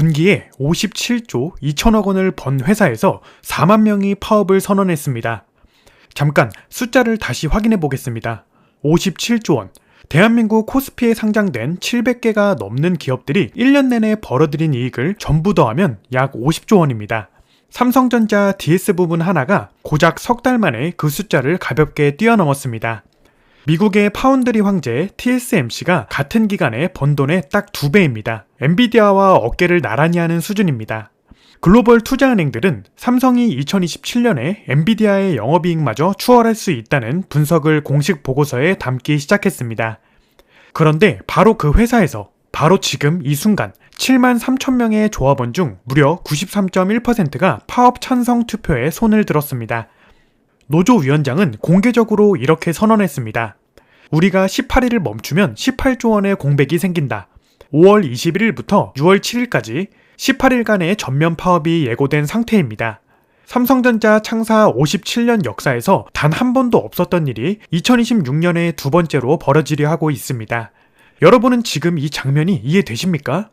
분기에 57조 2천억 원을 번 회사에서 4만 명이 파업을 선언했습니다. 잠깐 숫자를 다시 확인해 보겠습니다. 57조 원. 대한민국 코스피에 상장된 700개가 넘는 기업들이 1년 내내 벌어들인 이익을 전부 더하면 약 50조 원입니다. 삼성전자 DS 부분 하나가 고작 석 달 만에 그 숫자를 가볍게 뛰어넘었습니다. 미국의 파운드리 황제 TSMC가 같은 기간에 번 돈의 딱 2배입니다. 엔비디아와 어깨를 나란히 하는 수준입니다. 글로벌 투자은행들은 삼성이 2027년에 엔비디아의 영업이익마저 추월할 수 있다는 분석을 공식 보고서에 담기 시작했습니다. 그런데 바로 그 회사에서 바로 지금 이 순간 7만 3천 명의 조합원 중 무려 93.1%가 파업 찬성 투표에 손을 들었습니다. 노조 위원장은 공개적으로 이렇게 선언했습니다. 우리가 18일을 멈추면 18조 원의 공백이 생긴다. 5월 21일부터 6월 7일까지 18일간의 전면 파업이 예고된 상태입니다. 삼성전자 창사 57년 역사에서 단 한 번도 없었던 일이 2026년에 두 번째로 벌어지려 하고 있습니다. 여러분은 지금 이 장면이 이해되십니까?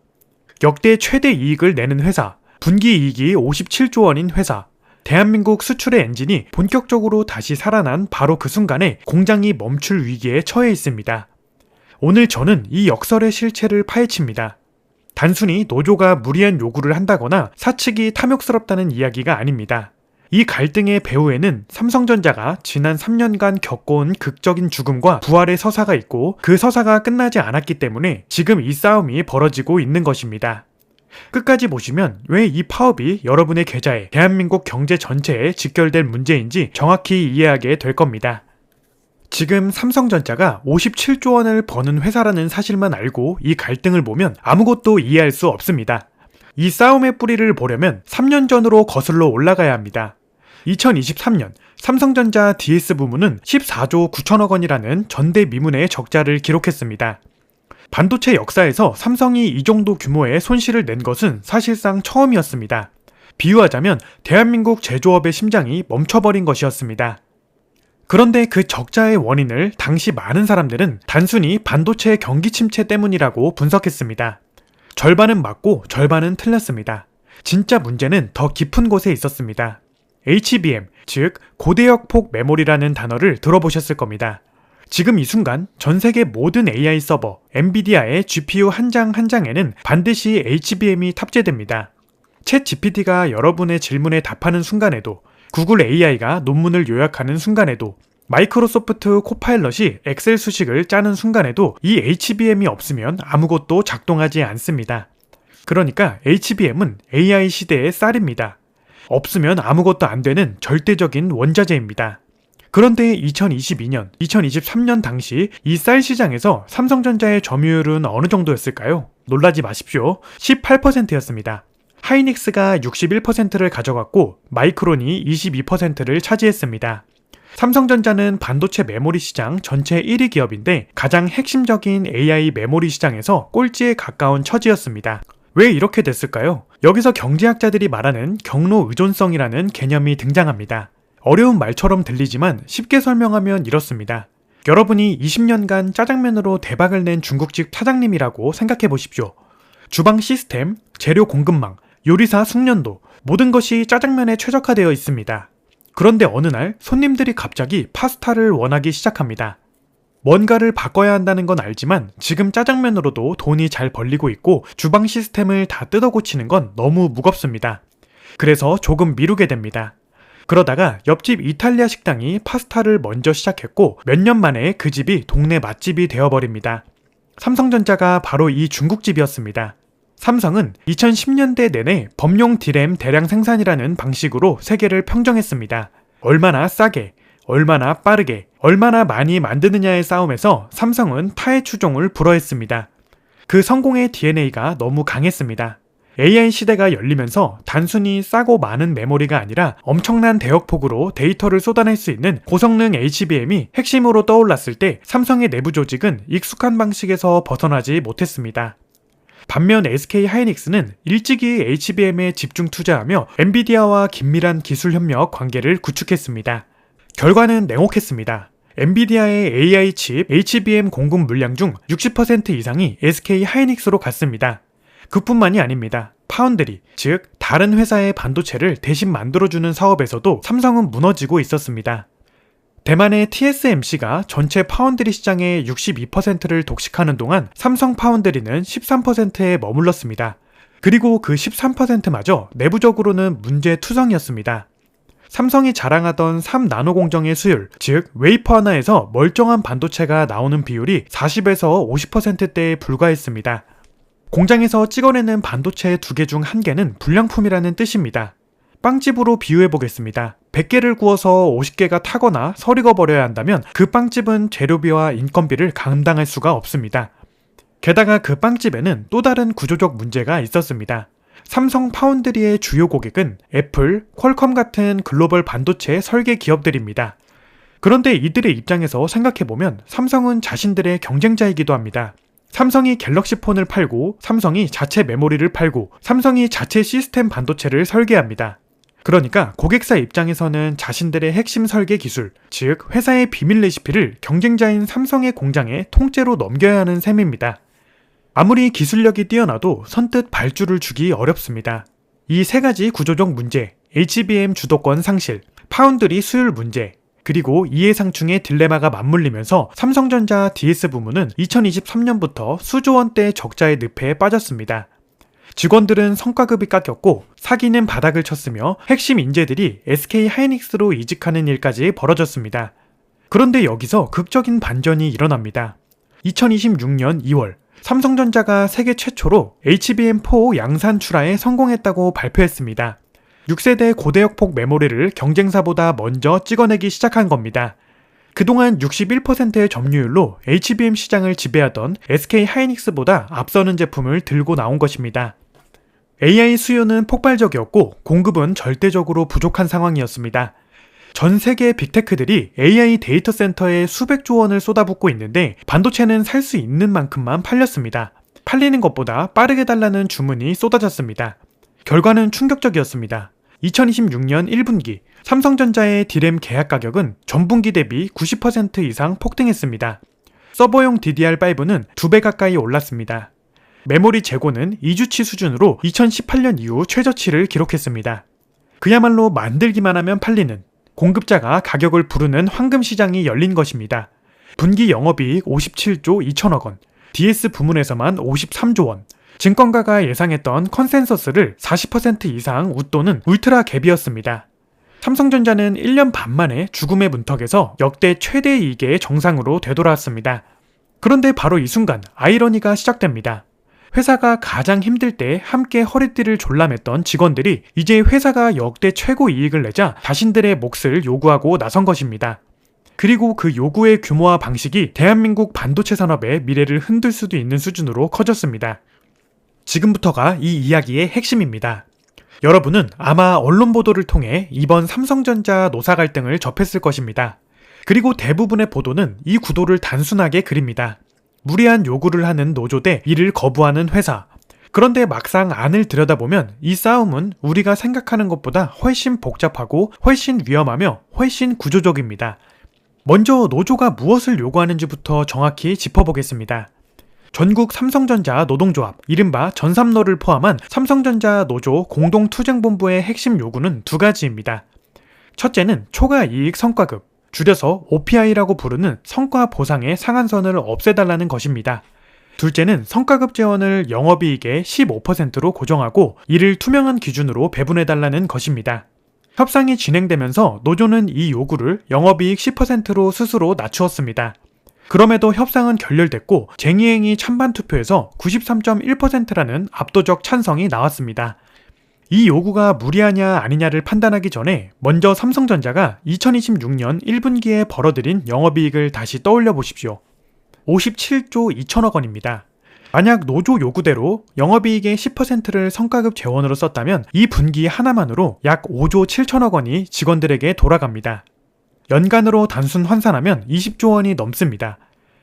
역대 최대 이익을 내는 회사, 분기 이익이 57조 원인 회사, 대한민국 수출의 엔진이 본격적으로 다시 살아난 바로 그 순간에 공장이 멈출 위기에 처해 있습니다. 오늘 저는 이 역설의 실체를 파헤칩니다. 단순히 노조가 무리한 요구를 한다거나 사측이 탐욕스럽다는 이야기가 아닙니다. 이 갈등의 배후에는 삼성전자가 지난 3년간 겪어온 극적인 죽음과 부활의 서사가 있고 그 서사가 끝나지 않았기 때문에 지금 이 싸움이 벌어지고 있는 것입니다. 끝까지 보시면 왜 이 파업이 여러분의 계좌에 대한민국 경제 전체에 직결될 문제인지 정확히 이해하게 될 겁니다. 지금 삼성전자가 57조 원을 버는 회사라는 사실만 알고 이 갈등을 보면 아무것도 이해할 수 없습니다. 이 싸움의 뿌리를 보려면 3년 전으로 거슬러 올라가야 합니다. 2023년 삼성전자 DS 부문은 14조 9천억 원이라는 전대미문의 적자를 기록했습니다. 반도체 역사에서 삼성이 이 정도 규모의 손실을 낸 것은 사실상 처음이었습니다. 비유하자면 대한민국 제조업의 심장이 멈춰버린 것이었습니다. 그런데 그 적자의 원인을 당시 많은 사람들은 단순히 반도체 경기 침체 때문이라고 분석했습니다. 절반은 맞고 절반은 틀렸습니다. 진짜 문제는 더 깊은 곳에 있었습니다. HBM, 즉 고대역폭 메모리라는 단어를 들어보셨을 겁니다. 지금 이 순간 전 세계 모든 AI 서버, 엔비디아의 GPU 한 장 한 장에는 반드시 HBM이 탑재됩니다. 챗 GPT가 여러분의 질문에 답하는 순간에도, 구글 AI가 논문을 요약하는 순간에도, 마이크로소프트 코파일럿이 엑셀 수식을 짜는 순간에도 이 HBM이 없으면 아무것도 작동하지 않습니다. 그러니까 HBM은 AI 시대의 쌀입니다. 없으면 아무것도 안 되는 절대적인 원자재입니다. 그런데 2022년, 2023년 당시 이 쌀 시장에서 삼성전자의 점유율은 어느 정도였을까요? 놀라지 마십시오. 18%였습니다. 하이닉스가 61%를 가져갔고 마이크론이 22%를 차지했습니다. 삼성전자는 반도체 메모리 시장 전체 1위 기업인데 가장 핵심적인 AI 메모리 시장에서 꼴찌에 가까운 처지였습니다. 왜 이렇게 됐을까요? 여기서 경제학자들이 말하는 경로 의존성이라는 개념이 등장합니다. 어려운 말처럼 들리지만 쉽게 설명하면 이렇습니다. 여러분이 20년간 짜장면으로 대박을 낸 중국집 사장님이라고 생각해 보십시오. 주방 시스템, 재료 공급망, 요리사 숙련도 모든 것이 짜장면에 최적화되어 있습니다. 그런데 어느 날 손님들이 갑자기 파스타를 원하기 시작합니다. 뭔가를 바꿔야 한다는 건 알지만 지금 짜장면으로도 돈이 잘 벌리고 있고 주방 시스템을 다 뜯어 고치는 건 너무 무겁습니다. 그래서 조금 미루게 됩니다. 그러다가 옆집 이탈리아 식당이 파스타를 먼저 시작했고 몇 년 만에 그 집이 동네 맛집이 되어버립니다. 삼성전자가 바로 이 중국집이었습니다. 삼성은 2010년대 내내 범용 디램 대량 생산이라는 방식으로 세계를 평정했습니다. 얼마나 싸게, 얼마나 빠르게, 얼마나 많이 만드느냐의 싸움에서 삼성은 타의 추종을 불허했습니다. 그 성공의 DNA가 너무 강했습니다. AI 시대가 열리면서 단순히 싸고 많은 메모리가 아니라 엄청난 대역폭으로 데이터를 쏟아낼 수 있는 고성능 HBM이 핵심으로 떠올랐을 때 삼성의 내부 조직은 익숙한 방식에서 벗어나지 못했습니다. 반면 SK 하이닉스는 일찍이 HBM에 집중 투자하며 엔비디아와 긴밀한 기술 협력 관계를 구축했습니다. 결과는 냉혹했습니다. 엔비디아의 AI 칩 HBM 공급 물량 중 60% 이상이 SK 하이닉스로 갔습니다. 그뿐만이 아닙니다. 파운드리, 즉 다른 회사의 반도체를 대신 만들어주는 사업에서도 삼성은 무너지고 있었습니다. 대만의 TSMC가 전체 파운드리 시장의 62%를 독식하는 동안 삼성 파운드리는 13%에 머물렀습니다. 그리고 그 13%마저 내부적으로는 문제투성이었습니다. 삼성이 자랑하던 3나노 공정의 수율, 즉 웨이퍼 하나에서 멀쩡한 반도체가 나오는 비율이 40에서 50%대에 불과했습니다. 공장에서 찍어내는 반도체 2개 중 1개는 불량품이라는 뜻입니다. 빵집으로 비유해보겠습니다. 100개를 구워서 50개가 타거나 설익어버려야 한다면 그 빵집은 재료비와 인건비를 감당할 수가 없습니다. 게다가 그 빵집에는 또 다른 구조적 문제가 있었습니다. 삼성 파운드리의 주요 고객은 애플, 퀄컴 같은 글로벌 반도체 설계 기업들입니다. 그런데 이들의 입장에서 생각해보면 삼성은 자신들의 경쟁자이기도 합니다. 삼성이 갤럭시 폰을 팔고, 삼성이 자체 메모리를 팔고, 삼성이 자체 시스템 반도체를 설계합니다. 그러니까 고객사 입장에서는 자신들의 핵심 설계 기술, 즉 회사의 비밀 레시피를 경쟁자인 삼성의 공장에 통째로 넘겨야 하는 셈입니다. 아무리 기술력이 뛰어나도 선뜻 발주를 주기 어렵습니다. 이 세 가지 구조적 문제, HBM 주도권 상실, 파운드리 수율 문제, 그리고 이해상충의 딜레마가 맞물리면서 삼성전자 DS 부문은 2023년부터 수조 원대 적자의 늪에 빠졌습니다. 직원들은 성과급이 깎였고 사기는 바닥을 쳤으며 핵심 인재들이 SK 하이닉스로 이직하는 일까지 벌어졌습니다. 그런데 여기서 극적인 반전이 일어납니다. 2026년 2월 삼성전자가 세계 최초로 HBM4 양산 출하에 성공했다고 발표했습니다. 6세대 고대역폭 메모리를 경쟁사보다 먼저 찍어내기 시작한 겁니다. 그동안 61%의 점유율로 HBM 시장을 지배하던 SK 하이닉스보다 앞서는 제품을 들고 나온 것입니다. AI 수요는 폭발적이었고 공급은 절대적으로 부족한 상황이었습니다. 전 세계 빅테크들이 AI 데이터 센터에 수백조 원을 쏟아붓고 있는데 반도체는 살 수 있는 만큼만 팔렸습니다. 팔리는 것보다 빠르게 달라는 주문이 쏟아졌습니다. 결과는 충격적이었습니다. 2026년 1분기 삼성전자의 D램 계약 가격은 전분기 대비 90% 이상 폭등했습니다. 서버용 DDR5는 2배 가까이 올랐습니다. 메모리 재고는 2주치 수준으로 2018년 이후 최저치를 기록했습니다. 그야말로 만들기만 하면 팔리는, 공급자가 가격을 부르는 황금 시장이 열린 것입니다. 분기 영업이익 57조 2천억 원, DS 부문에서만 53조 원, 증권가가 예상했던 컨센서스를 40% 이상 웃도는 울트라 갭이었습니다. 삼성전자는 1년 반 만에 죽음의 문턱에서 역대 최대 이익의 정상으로 되돌아왔습니다. 그런데 바로 이 순간 아이러니가 시작됩니다. 회사가 가장 힘들 때 함께 허리띠를 졸라맸던 직원들이 이제 회사가 역대 최고 이익을 내자 자신들의 몫을 요구하고 나선 것입니다. 그리고 그 요구의 규모와 방식이 대한민국 반도체 산업의 미래를 흔들 수도 있는 수준으로 커졌습니다. 지금부터가 이 이야기의 핵심입니다. 여러분은 아마 언론 보도를 통해 이번 삼성전자 노사 갈등을 접했을 것입니다. 그리고 대부분의 보도는 이 구도를 단순하게 그립니다. 무리한 요구를 하는 노조 대 이를 거부하는 회사. 그런데 막상 안을 들여다보면 이 싸움은 우리가 생각하는 것보다 훨씬 복잡하고 훨씬 위험하며 훨씬 구조적입니다. 먼저 노조가 무엇을 요구하는지부터 정확히 짚어보겠습니다. 전국 삼성전자 노동조합, 이른바 전삼노를 포함한 삼성전자 노조 공동투쟁본부의 핵심 요구는 두 가지입니다. 첫째는 초과 이익 성과급, 줄여서 OPI라고 부르는 성과 보상의 상한선을 없애달라는 것입니다. 둘째는 성과급 재원을 영업이익의 15%로 고정하고 이를 투명한 기준으로 배분해달라는 것입니다. 협상이 진행되면서 노조는 이 요구를 영업이익 10%로 스스로 낮추었습니다. 그럼에도 협상은 결렬됐고 쟁의행위 찬반 투표에서 93.1%라는 압도적 찬성이 나왔습니다. 이 요구가 무리하냐 아니냐를 판단하기 전에 먼저 삼성전자가 2026년 1분기에 벌어들인 영업이익을 다시 떠올려 보십시오. 57조 2천억 원입니다. 만약 노조 요구대로 영업이익의 10%를 성과급 재원으로 썼다면 이 분기 하나만으로 약 5조 7천억 원이 직원들에게 돌아갑니다. 연간으로 단순 환산하면 20조 원이 넘습니다.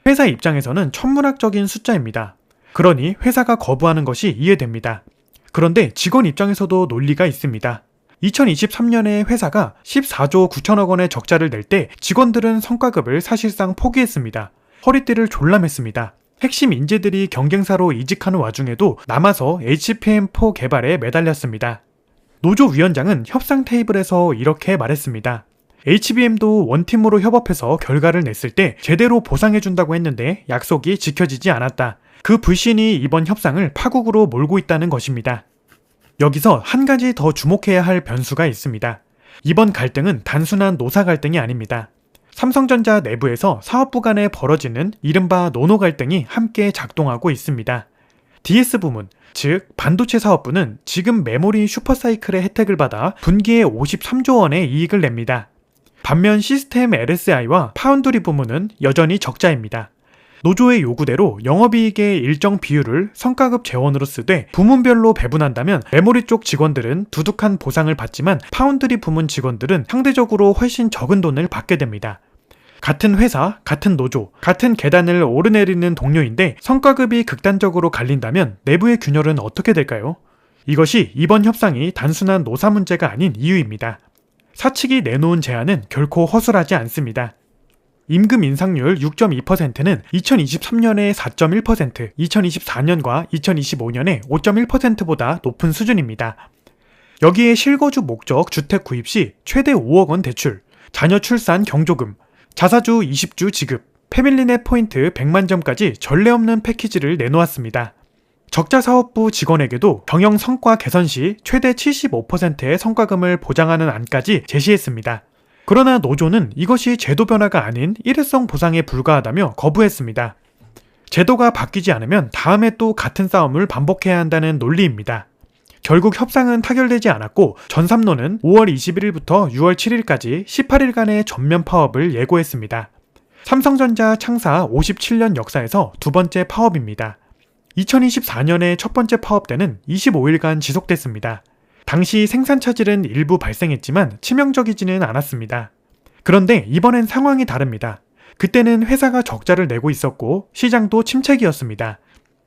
회사 입장에서는 천문학적인 숫자입니다. 그러니 회사가 거부하는 것이 이해됩니다. 그런데 직원 입장에서도 논리가 있습니다. 2023년에 회사가 14조 9천억 원의 적자를 낼 때 직원들은 성과급을 사실상 포기했습니다. 허리띠를 졸라맸습니다. 핵심 인재들이 경쟁사로 이직하는 와중에도 남아서 HBM4 개발에 매달렸습니다. 노조 위원장은 협상 테이블에서 이렇게 말했습니다. HBM도 원팀으로 협업해서 결과를 냈을 때 제대로 보상해준다고 했는데 약속이 지켜지지 않았다. 그 불신이 이번 협상을 파국으로 몰고 있다는 것입니다. 여기서 한 가지 더 주목해야 할 변수가 있습니다. 이번 갈등은 단순한 노사 갈등이 아닙니다. 삼성전자 내부에서 사업부 간에 벌어지는 이른바 노노 갈등이 함께 작동하고 있습니다. DS 부문, 즉 반도체 사업부는 지금 메모리 슈퍼사이클의 혜택을 받아 분기에 53조 원의 이익을 냅니다. 반면 시스템 LSI와 파운드리 부문은 여전히 적자입니다. 노조의 요구대로 영업이익의 일정 비율을 성과급 재원으로 쓰되 부문별로 배분한다면 메모리 쪽 직원들은 두둑한 보상을 받지만 파운드리 부문 직원들은 상대적으로 훨씬 적은 돈을 받게 됩니다. 같은 회사, 같은 노조, 같은 계단을 오르내리는 동료인데 성과급이 극단적으로 갈린다면 내부의 균열은 어떻게 될까요? 이것이 이번 협상이 단순한 노사 문제가 아닌 이유입니다. 사측이 내놓은 제안은 결코 허술하지 않습니다. 임금 인상률 6.2%는 2023년에 4.1%, 2024년과 2025년에 5.1%보다 높은 수준입니다. 여기에 실거주 목적 주택 구입 시 최대 5억 원 대출, 자녀 출산 경조금, 자사주 20주 지급, 패밀리넷 포인트 100만 점까지 전례 없는 패키지를 내놓았습니다. 적자 사업부 직원에게도 경영 성과 개선 시 최대 75%의 성과금을 보장하는 안까지 제시했습니다. 그러나 노조는 이것이 제도 변화가 아닌 일회성 보상에 불과하다며 거부했습니다. 제도가 바뀌지 않으면 다음에 또 같은 싸움을 반복해야 한다는 논리입니다. 결국 협상은 타결되지 않았고 전삼로는 5월 21일부터 6월 7일까지 18일간의 전면 파업을 예고했습니다. 삼성전자 창사 57년 역사에서 두 번째 파업입니다. 2024년의 첫 번째 파업 때는 25일간 지속됐습니다. 당시 생산 차질은 일부 발생했지만 치명적이지는 않았습니다. 그런데 이번엔 상황이 다릅니다. 그때는 회사가 적자를 내고 있었고 시장도 침체기였습니다.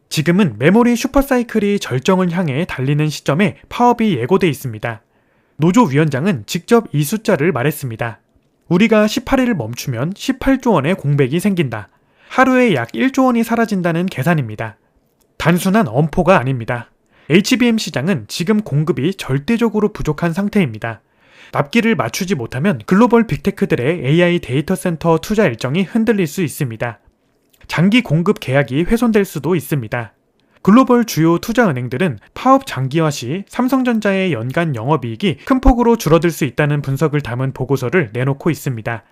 지금은 메모리 슈퍼사이클이 절정을 향해 달리는 시점에 파업이 예고돼 있습니다. 노조 위원장은 직접 이 숫자를 말했습니다. 우리가 18일을 멈추면 18조 원의 공백이 생긴다. 하루에 약 1조 원이 사라진다는 계산입니다. 단순한 엄포가 아닙니다. HBM 시장은 지금 공급이 절대적으로 부족한 상태입니다. 납기를 맞추지 못하면 글로벌 빅테크들의 AI 데이터 센터 투자 일정이 흔들릴 수 있습니다. 장기 공급 계약이 훼손될 수도 있습니다. 글로벌 주요 투자은행들은 파업 장기화 시 삼성전자의 연간 영업이익이 큰 폭으로 줄어들 수 있다는 분석을 담은 보고서를 내놓고 있습니다.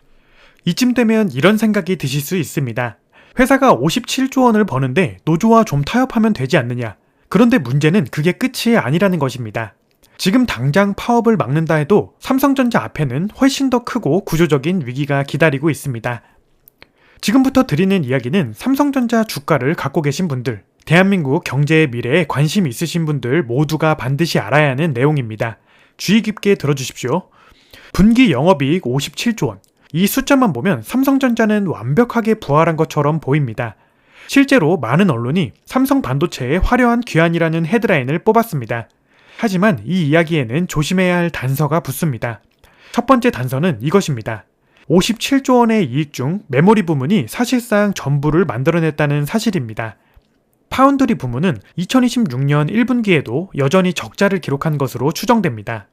이쯤 되면 이런 생각이 드실 수 있습니다. 회사가 57조 원을 버는데 노조와 좀 타협하면 되지 않느냐. 그런데 문제는 그게 끝이 아니라는 것입니다. 지금 당장 파업을 막는다 해도 삼성전자 앞에는 훨씬 더 크고 구조적인 위기가 기다리고 있습니다. 지금부터 드리는 이야기는 삼성전자 주가를 갖고 계신 분들, 대한민국 경제의 미래에 관심 있으신 분들 모두가 반드시 알아야 하는 내용입니다. 주의 깊게 들어주십시오. 분기 영업이익 57조 원. 이 숫자만 보면 삼성전자는 완벽하게 부활한 것처럼 보입니다. 실제로 많은 언론이 삼성 반도체의 화려한 귀환이라는 헤드라인을 뽑았습니다. 하지만 이 이야기에는 조심해야 할 단서가 붙습니다. 첫 번째 단서는 이것입니다. 57조 원의 이익 중 메모리 부문이 사실상 전부를 만들어냈다는 사실입니다. 파운드리 부문은 2026년 1분기에도 여전히 적자를 기록한 것으로 추정됩니다.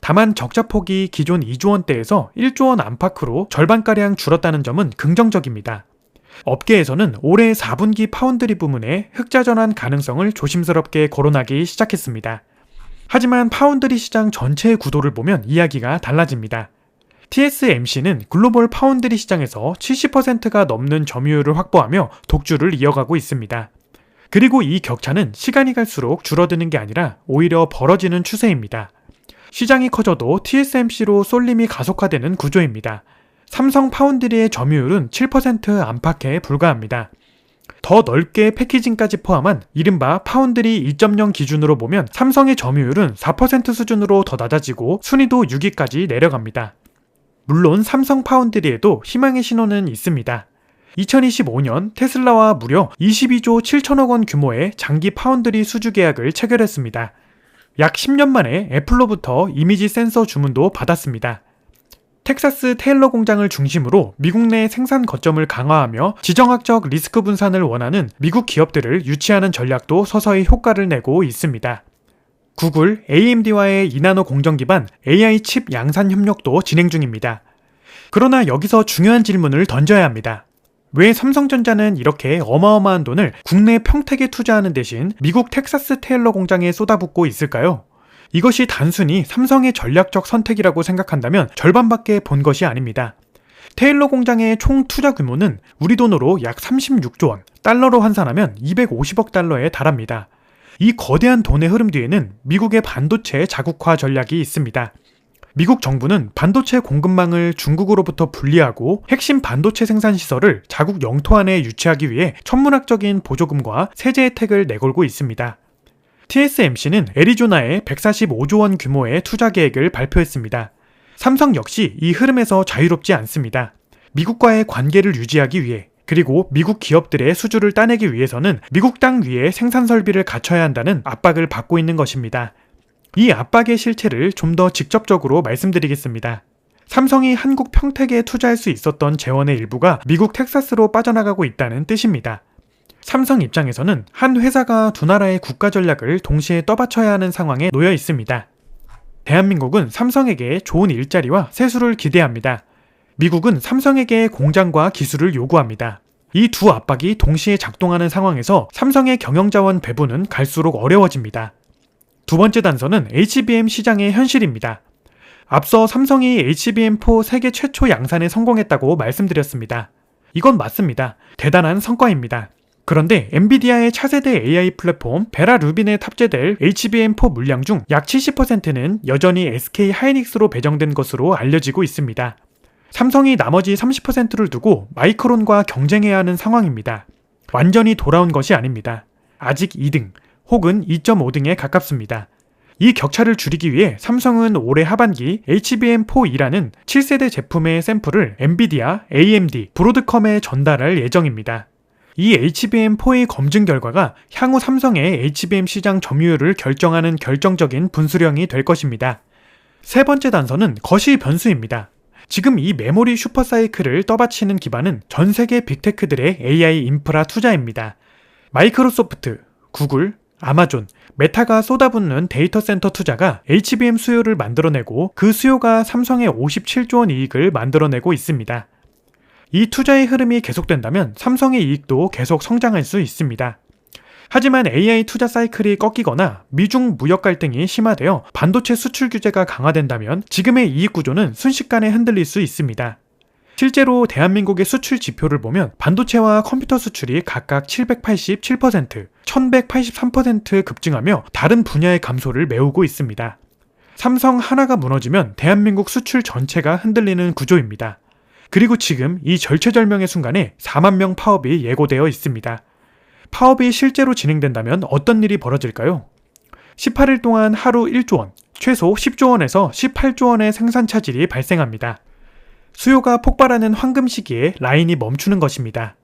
다만 적자폭이 기존 2조 원대에서 1조 원 안팎으로 절반가량 줄었다는 점은 긍정적입니다. 업계에서는 올해 4분기 파운드리 부문의 흑자 전환 가능성을 조심스럽게 거론하기 시작했습니다. 하지만 파운드리 시장 전체의 구도를 보면 이야기가 달라집니다. TSMC는 글로벌 파운드리 시장에서 70%가 넘는 점유율을 확보하며 독주를 이어가고 있습니다. 그리고 이 격차는 시간이 갈수록 줄어드는 게 아니라 오히려 벌어지는 추세입니다. 시장이 커져도 TSMC로 쏠림이 가속화되는 구조입니다. 삼성 파운드리의 점유율은 7% 안팎에 불과합니다. 더 넓게 패키징까지 포함한 이른바 파운드리 2.0 기준으로 보면 삼성의 점유율은 4% 수준으로 더 낮아지고 순위도 6위까지 내려갑니다. 물론 삼성 파운드리에도 희망의 신호는 있습니다. 2025년 테슬라와 무려 22조 7천억 원 규모의 장기 파운드리 수주 계약을 체결했습니다. 약 10년 만에 애플로부터 이미지 센서 주문도 받았습니다. 텍사스 테일러 공장을 중심으로 미국 내 생산 거점을 강화하며 지정학적 리스크 분산을 원하는 미국 기업들을 유치하는 전략도 서서히 효과를 내고 있습니다. 구글, AMD와의 2나노 공정 기반 AI 칩 양산 협력도 진행 중입니다. 그러나 여기서 중요한 질문을 던져야 합니다. 왜 삼성전자는 이렇게 어마어마한 돈을 국내 평택에 투자하는 대신 미국 텍사스 테일러 공장에 쏟아붓고 있을까요? 이것이 단순히 삼성의 전략적 선택이라고 생각한다면 절반밖에 본 것이 아닙니다. 테일러 공장의 총 투자 규모는 우리 돈으로 약 36조 원, 달러로 환산하면 250억 달러에 달합니다. 이 거대한 돈의 흐름 뒤에는 미국의 반도체 자국화 전략이 있습니다. 미국 정부는 반도체 공급망을 중국으로부터 분리하고 핵심 반도체 생산 시설을 자국 영토 안에 유치하기 위해 천문학적인 보조금과 세제 혜택을 내걸고 있습니다. TSMC는 애리조나에 145조 원 규모의 투자 계획을 발표했습니다. 삼성 역시 이 흐름에서 자유롭지 않습니다. 미국과의 관계를 유지하기 위해 그리고 미국 기업들의 수주를 따내기 위해서는 미국 땅 위에 생산 설비를 갖춰야 한다는 압박을 받고 있는 것입니다. 이 압박의 실체를 좀 더 직접적으로 말씀드리겠습니다. 삼성이 한국 평택에 투자할 수 있었던 재원의 일부가 미국 텍사스로 빠져나가고 있다는 뜻입니다. 삼성 입장에서는 한 회사가 두 나라의 국가 전략을 동시에 떠받쳐야 하는 상황에 놓여 있습니다. 대한민국은 삼성에게 좋은 일자리와 세수를 기대합니다. 미국은 삼성에게 공장과 기술을 요구합니다. 이 두 압박이 동시에 작동하는 상황에서 삼성의 경영자원 배분은 갈수록 어려워집니다. 두 번째 단서는 HBM 시장의 현실입니다. 앞서 삼성이 HBM4 세계 최초 양산에 성공했다고 말씀드렸습니다. 이건 맞습니다. 대단한 성과입니다. 그런데 엔비디아의 차세대 AI 플랫폼 베라 루빈에 탑재될 HBM4 물량 중 약 70%는 여전히 SK 하이닉스로 배정된 것으로 알려지고 있습니다. 삼성이 나머지 30%를 두고 마이크론과 경쟁해야 하는 상황입니다. 완전히 돌아온 것이 아닙니다. 아직 2등 혹은 2.5등에 가깝습니다. 이 격차를 줄이기 위해 삼성은 올해 하반기 HBM4E라는 7세대 제품의 샘플을 엔비디아, AMD, 브로드컴에 전달할 예정입니다. 이 HBM4의 검증 결과가 향후 삼성의 HBM 시장 점유율을 결정하는 결정적인 분수령이 될 것입니다. 세 번째 단서는 거시 변수입니다. 지금 이 메모리 슈퍼사이클을 떠받치는 기반은 전 세계 빅테크들의 AI 인프라 투자입니다. 마이크로소프트, 구글, 아마존, 메타가 쏟아붓는 데이터 센터 투자가 HBM 수요를 만들어내고 그 수요가 삼성의 57조 원 이익을 만들어내고 있습니다. 이 투자의 흐름이 계속된다면 삼성의 이익도 계속 성장할 수 있습니다. 하지만 AI 투자 사이클이 꺾이거나 미중 무역 갈등이 심화되어 반도체 수출 규제가 강화된다면 지금의 이익 구조는 순식간에 흔들릴 수 있습니다. 실제로 대한민국의 수출 지표를 보면 반도체와 컴퓨터 수출이 각각 787%, 1183% 급증하며 다른 분야의 감소를 메우고 있습니다. 삼성 하나가 무너지면 대한민국 수출 전체가 흔들리는 구조입니다. 그리고 지금 이 절체절명의 순간에 4만 명 파업이 예고되어 있습니다. 파업이 실제로 진행된다면 어떤 일이 벌어질까요? 18일 동안 하루 1조 원, 최소 10조 원에서 18조 원의 생산 차질이 발생합니다. 수요가 폭발하는 황금 시기에 라인이 멈추는 것입니다.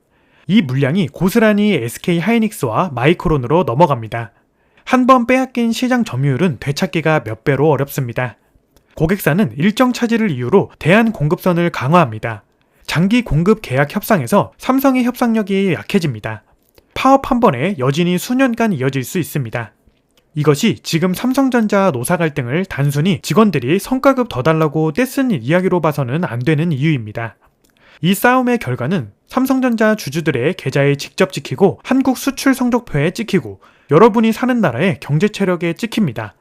이 물량이 고스란히 SK 하이닉스와 마이크론으로 넘어갑니다. 한 번 빼앗긴 시장 점유율은 되찾기가 몇 배로 어렵습니다. 고객사는 일정 차질을 이유로 대한 공급선을 강화합니다. 장기 공급 계약 협상에서 삼성의 협상력이 약해집니다. 파업 한 번에 여진이 수년간 이어질 수 있습니다. 이것이 지금 삼성전자 노사 갈등을 단순히 직원들이 성과급 더 달라고 떼쓴 이야기로 봐서는 안 되는 이유입니다. 이 싸움의 결과는 삼성전자 주주들의 계좌에 직접 찍히고 한국 수출 성적표에 찍히고 여러분이 사는 나라의 경제 체력에 찍힙니다.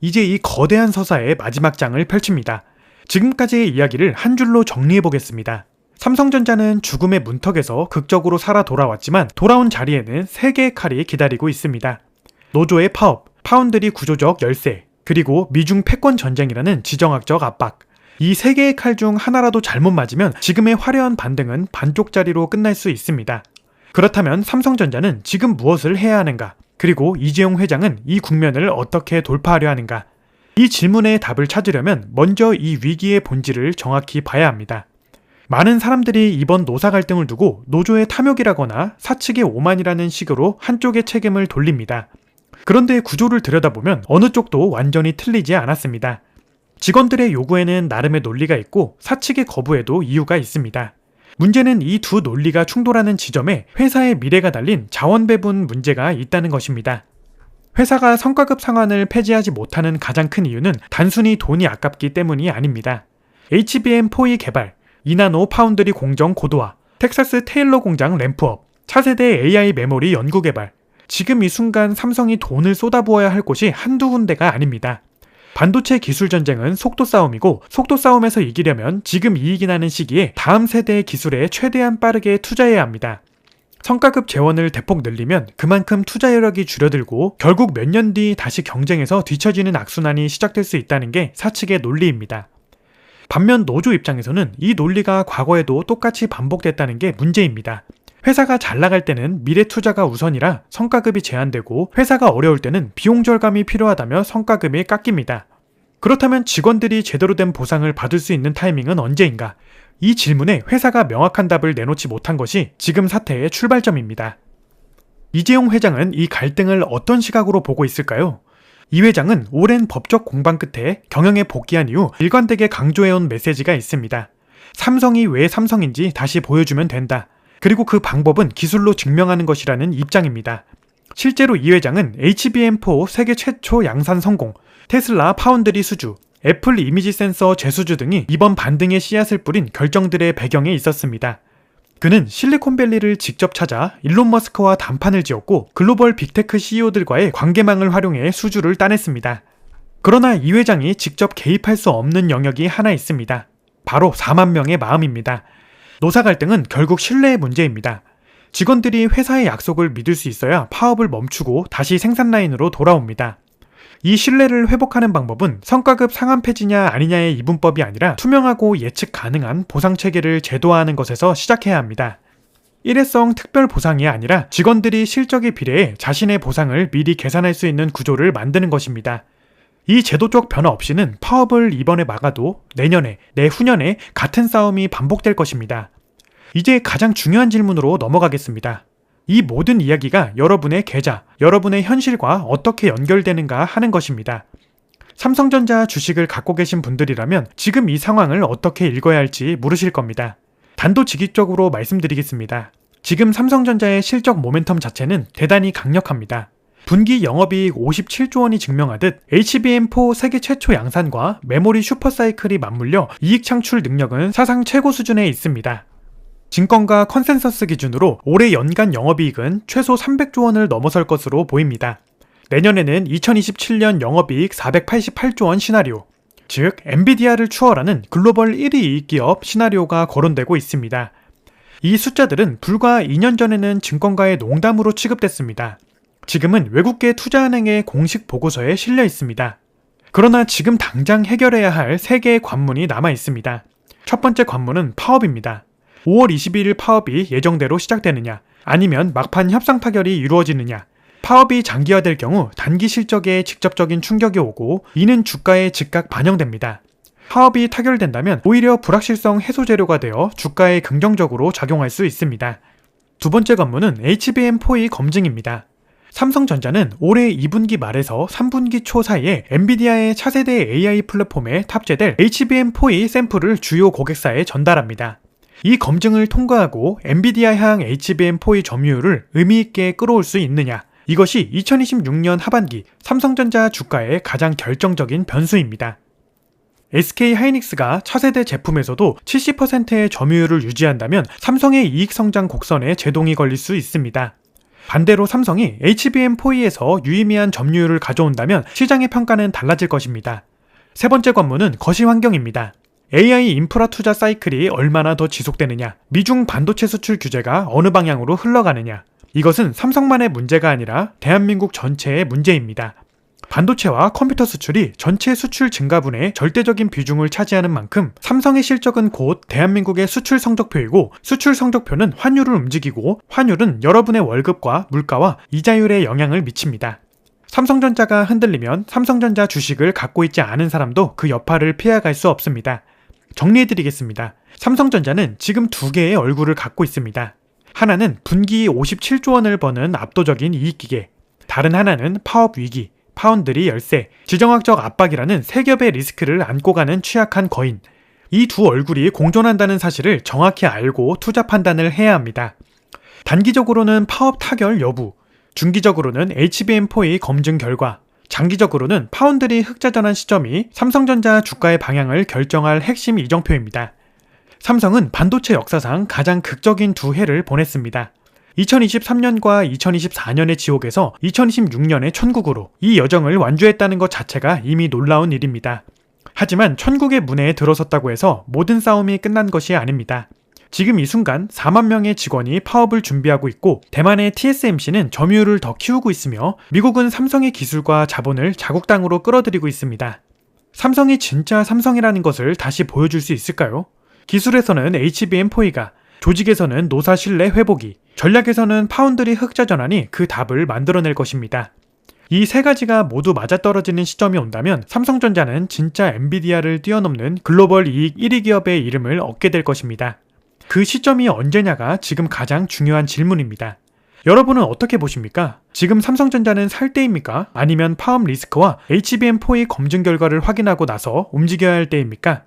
이제 이 거대한 서사의 마지막 장을 펼칩니다. 지금까지의 이야기를 한 줄로 정리해 보겠습니다. 삼성전자는 죽음의 문턱에서 극적으로 살아 돌아왔지만 돌아온 자리에는 세 개의 칼이 기다리고 있습니다. 노조의 파업, 파운드리 구조적 열세, 그리고 미중 패권 전쟁이라는 지정학적 압박. 이 세 개의 칼 중 하나라도 잘못 맞으면 지금의 화려한 반등은 반쪽짜리로 끝날 수 있습니다. 그렇다면 삼성전자는 지금 무엇을 해야 하는가? 그리고 이재용 회장은 이 국면을 어떻게 돌파하려 하는가? 이 질문의 답을 찾으려면 먼저 이 위기의 본질을 정확히 봐야 합니다. 많은 사람들이 이번 노사 갈등을 두고 노조의 탐욕이라거나 사측의 오만이라는 식으로 한쪽의 책임을 돌립니다. 그런데 구조를 들여다보면 어느 쪽도 완전히 틀리지 않았습니다. 직원들의 요구에는 나름의 논리가 있고 사측의 거부에도 이유가 있습니다. 문제는 이 두 논리가 충돌하는 지점에 회사의 미래가 달린 자원 배분 문제가 있다는 것입니다. 회사가 성과급 상환을 폐지하지 못하는 가장 큰 이유는 단순히 돈이 아깝기 때문이 아닙니다. HBM4E 개발, 이나노 파운드리 공정 고도화, 텍사스 테일러 공장 램프업, 차세대 AI 메모리 연구 개발. 지금 이 순간 삼성이 돈을 쏟아부어야 할 곳이 한두 군데가 아닙니다. 반도체 기술 전쟁은 속도 싸움이고 속도 싸움에서 이기려면 지금 이익이 나는 시기에 다음 세대의 기술에 최대한 빠르게 투자해야 합니다. 성과급 재원을 대폭 늘리면 그만큼 투자 여력이 줄어들고 결국 몇 년 뒤 다시 경쟁에서 뒤처지는 악순환이 시작될 수 있다는 게 사측의 논리입니다. 반면 노조 입장에서는 이 논리가 과거에도 똑같이 반복됐다는 게 문제입니다. 회사가 잘 나갈 때는 미래 투자가 우선이라 성과급이 제한되고 회사가 어려울 때는 비용 절감이 필요하다며 성과급이 깎입니다. 그렇다면 직원들이 제대로 된 보상을 받을 수 있는 타이밍은 언제인가? 이 질문에 회사가 명확한 답을 내놓지 못한 것이 지금 사태의 출발점입니다. 이재용 회장은 이 갈등을 어떤 시각으로 보고 있을까요? 이 회장은 오랜 법적 공방 끝에 경영에 복귀한 이후 일관되게 강조해온 메시지가 있습니다. 삼성이 왜 삼성인지 다시 보여주면 된다. 그리고 그 방법은 기술로 증명하는 것이라는 입장입니다. 실제로 이 회장은 HBM4 세계 최초 양산 성공, 테슬라 파운드리 수주, 애플 이미지 센서 재수주 등이 이번 반등의 씨앗을 뿌린 결정들의 배경에 있었습니다. 그는 실리콘밸리를 직접 찾아 일론 머스크와 단판을 지었고 글로벌 빅테크 CEO들과의 관계망을 활용해 수주를 따냈습니다. 그러나 이 회장이 직접 개입할 수 없는 영역이 하나 있습니다. 바로 4만 명의 마음입니다. 노사 갈등은 결국 신뢰의 문제입니다. 직원들이 회사의 약속을 믿을 수 있어야 파업을 멈추고 다시 생산 라인으로 돌아옵니다. 이 신뢰를 회복하는 방법은 성과급 상한 폐지냐 아니냐의 이분법이 아니라 투명하고 예측 가능한 보상 체계를 제도화하는 것에서 시작해야 합니다. 일회성 특별 보상이 아니라 직원들이 실적에 비례해 자신의 보상을 미리 계산할 수 있는 구조를 만드는 것입니다. 이 제도적 변화 없이는 파업을 이번에 막아도 내년에, 내후년에 같은 싸움이 반복될 것입니다. 이제 가장 중요한 질문으로 넘어가겠습니다. 이 모든 이야기가 여러분의 계좌, 여러분의 현실과 어떻게 연결되는가 하는 것입니다. 삼성전자 주식을 갖고 계신 분들이라면 지금 이 상황을 어떻게 읽어야 할지 물으실 겁니다. 단도직입적으로 말씀드리겠습니다. 지금 삼성전자의 실적 모멘텀 자체는 대단히 강력합니다. 분기 영업이익 57조 원이 증명하듯 HBM4 세계 최초 양산과 메모리 슈퍼사이클이 맞물려 이익 창출 능력은 사상 최고 수준에 있습니다. 증권가 컨센서스 기준으로 올해 연간 영업이익은 최소 300조 원을 넘어설 것으로 보입니다. 내년에는 2027년 영업이익 488조 원 시나리오, 즉 엔비디아를 추월하는 글로벌 1위 이익기업 시나리오가 거론되고 있습니다. 이 숫자들은 불과 2년 전에는 증권가의 농담으로 취급됐습니다. 지금은 외국계 투자은행의 공식 보고서에 실려 있습니다. 그러나 지금 당장 해결해야 할 3개의 관문이 남아 있습니다. 첫 번째 관문은 파업입니다. 5월 22일 파업이 예정대로 시작되느냐, 아니면 막판 협상 타결이 이루어지느냐. 파업이 장기화될 경우 단기 실적에 직접적인 충격이 오고 이는 주가에 즉각 반영됩니다. 파업이 타결된다면 오히려 불확실성 해소 재료가 되어 주가에 긍정적으로 작용할 수 있습니다. 두 번째 관문은 HBM4E 검증입니다. 삼성전자는 올해 2분기 말에서 3분기 초 사이에 엔비디아의 차세대 AI 플랫폼에 탑재될 HBM4E 샘플을 주요 고객사에 전달합니다. 이 검증을 통과하고 엔비디아향 HBM4E 점유율을 의미있게 끌어올 수 있느냐, 이것이 2026년 하반기 삼성전자 주가의 가장 결정적인 변수입니다. SK하이닉스가 차세대 제품에서도 70%의 점유율을 유지한다면 삼성의 이익 성장 곡선에 제동이 걸릴 수 있습니다. 반대로 삼성이 HBM4E에서 유의미한 점유율을 가져온다면 시장의 평가는 달라질 것입니다. 세 번째 관문은 거시 환경입니다. AI 인프라 투자 사이클이 얼마나 더 지속되느냐, 미중 반도체 수출 규제가 어느 방향으로 흘러가느냐, 이것은 삼성만의 문제가 아니라 대한민국 전체의 문제입니다. 반도체와 컴퓨터 수출이 전체 수출 증가분의 절대적인 비중을 차지하는 만큼 삼성의 실적은 곧 대한민국의 수출 성적표이고, 수출 성적표는 환율을 움직이고 환율은 여러분의 월급과 물가와 이자율에 영향을 미칩니다. 삼성전자가 흔들리면 삼성전자 주식을 갖고 있지 않은 사람도 그 여파를 피해갈 수 없습니다. 정리해드리겠습니다. 삼성전자는 지금 2개의 얼굴을 갖고 있습니다. 하나는 분기 57조 원을 버는 압도적인 이익기계, 다른 하나는 파업 위기, 파운드리 열세, 지정학적 압박이라는 세 겹의 리스크를 안고 가는 취약한 거인. 이 두 얼굴이 공존한다는 사실을 정확히 알고 투자 판단을 해야 합니다. 단기적으로는 파업 타결 여부, 중기적으로는 HBM4의 검증 결과, 장기적으로는 파운드리 흑자 전환 시점이 삼성전자 주가의 방향을 결정할 핵심 이정표입니다. 삼성은 반도체 역사상 가장 극적인 두 해를 보냈습니다. 2023년과 2024년의 지옥에서 2026년의 천국으로 이 여정을 완주했다는 것 자체가 이미 놀라운 일입니다. 하지만 천국의 문에 들어섰다고 해서 모든 싸움이 끝난 것이 아닙니다. 지금 이 순간 4만 명의 직원이 파업을 준비하고 있고 대만의 TSMC는 점유율을 더 키우고 있으며 미국은 삼성의 기술과 자본을 자국 땅으로 끌어들이고 있습니다. 삼성이 진짜 삼성이라는 것을 다시 보여줄 수 있을까요? 기술에서는 HBM4가, 조직에서는 노사 신뢰 회복이, 전략에서는 파운드리 흑자 전환이 그 답을 만들어낼 것입니다. 이 세 가지가 모두 맞아떨어지는 시점이 온다면 삼성전자는 진짜 엔비디아를 뛰어넘는 글로벌 이익 1위 기업의 이름을 얻게 될 것입니다. 그 시점이 언제냐가 지금 가장 중요한 질문입니다. 여러분은 어떻게 보십니까? 지금 삼성전자는 살 때입니까? 아니면 파업 리스크와 HBM4의 검증 결과를 확인하고 나서 움직여야 할 때입니까?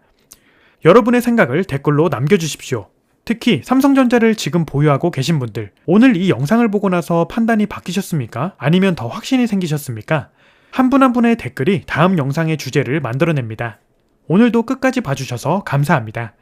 여러분의 생각을 댓글로 남겨주십시오. 특히 삼성전자를 지금 보유하고 계신 분들, 오늘 이 영상을 보고 나서 판단이 바뀌셨습니까? 아니면 더 확신이 생기셨습니까? 한 분 한 분의 댓글이 다음 영상의 주제를 만들어냅니다. 오늘도 끝까지 봐주셔서 감사합니다.